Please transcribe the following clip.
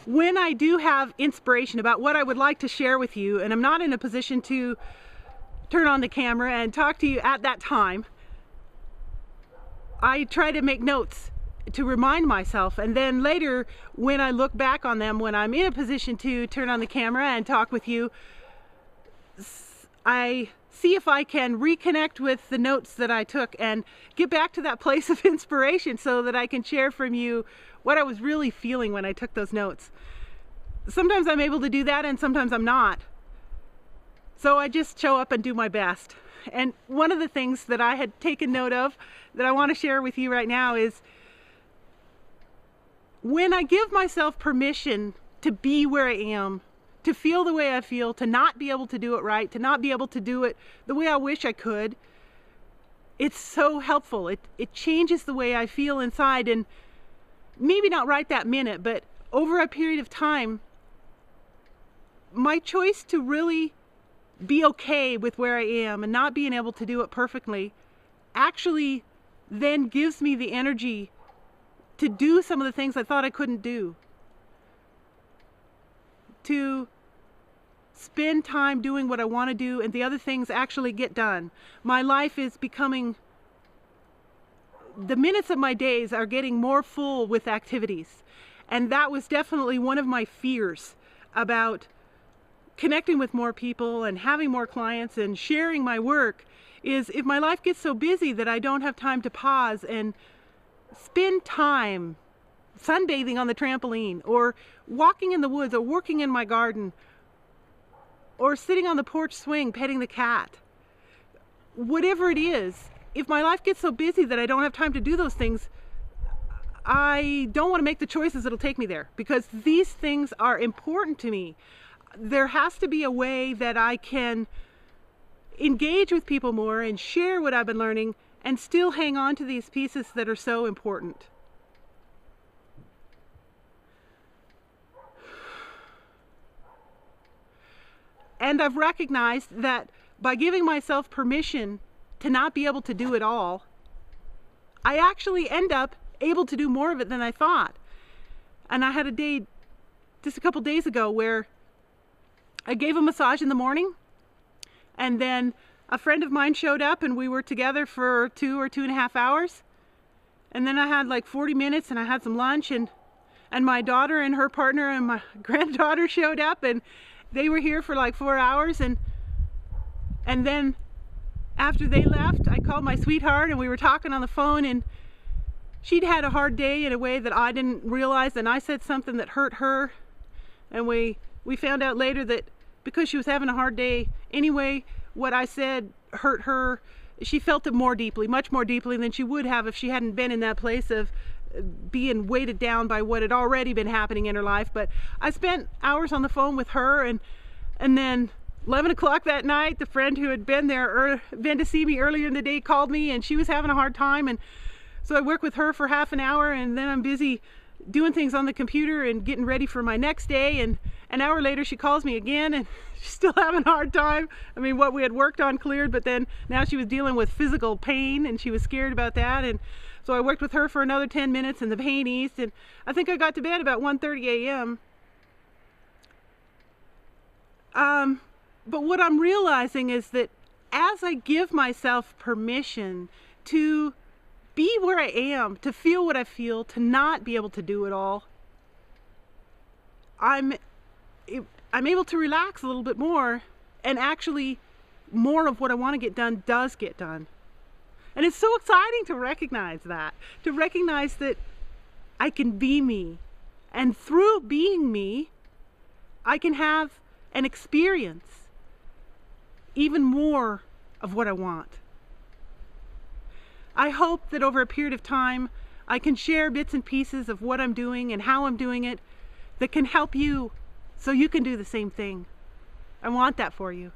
when I do have inspiration about what I would like to share with you, and I'm not in a position to turn on the camera and talk to you at that time, I try to make notes to remind myself, and then later when I look back on them, when I'm in a position to turn on the camera and talk with you, I see if I can reconnect with the notes that I took and get back to that place of inspiration so that I can share from you what I was really feeling when I took those notes. Sometimes I'm able to do that and sometimes I'm not. So I just show up and do my best. And one of the things that I had taken note of that I want to share with you right now is when I give myself permission to be where I am, to feel the way I feel, to not be able to do it right, to not be able to do it the way I wish I could, it's so helpful. It changes the way I feel inside, and maybe not right that minute, but over a period of time, my choice to really be okay with where I am and not being able to do it perfectly actually then gives me the energy to do some of the things I thought I couldn't do. To spend time doing what I want to do and the other things actually get done. My life is becoming, the minutes of my days are getting more full with activities. And that was definitely one of my fears about connecting with more people and having more clients and sharing my work, is if my life gets so busy that I don't have time to pause and spend time sunbathing on the trampoline, or walking in the woods, or working in my garden, or sitting on the porch swing petting the cat. Whatever it is, if my life gets so busy that I don't have time to do those things, I don't want to make the choices that'll take me there, because these things are important to me. There has to be a way that I can engage with people more and share what I've been learning and still hang on to these pieces that are so important. And I've recognized that by giving myself permission to not be able to do it all, I actually end up able to do more of it than I thought. And I had a day just a couple days ago where I gave a massage in the morning, and then a friend of mine showed up and we were together for 2 or 2.5 hours. And then I had like 40 minutes and I had some lunch, and my daughter and her partner and my granddaughter showed up, and they were here for like 4 hours, and then after they left, I called my sweetheart and we were talking on the phone, and she'd had a hard day in a way that I didn't realize, and I said something that hurt her, and we found out later that because she was having a hard day anyway, what I said hurt her. She felt it more deeply, much more deeply than she would have if she hadn't been in that place of being weighted down by what had already been happening in her life. But I spent hours on the phone with her, and then 11 o'clock that night, the friend who had been to see me earlier in the day called me, and she was having a hard time, and so I worked with her for half an hour, and then I'm busy doing things on the computer and getting ready for my next day, and an hour later she calls me again, and she's still having a hard time. I mean, what we had worked on cleared, but then now she was dealing with physical pain, and she was scared about that, and so I worked with her for another 10 minutes, and the pain eased, and I think I got to bed about 1:30 a.m. But what I'm realizing is that as I give myself permission to be where I am, to feel what I feel, to not be able to do it all, I'm able to relax a little bit more, and actually more of what I want to get done does get done. And it's so exciting to recognize that I can be me, and through being me, I can have and experience even more of what I want. I hope that over a period of time, I can share bits and pieces of what I'm doing and how I'm doing it that can help you so you can do the same thing. I want that for you.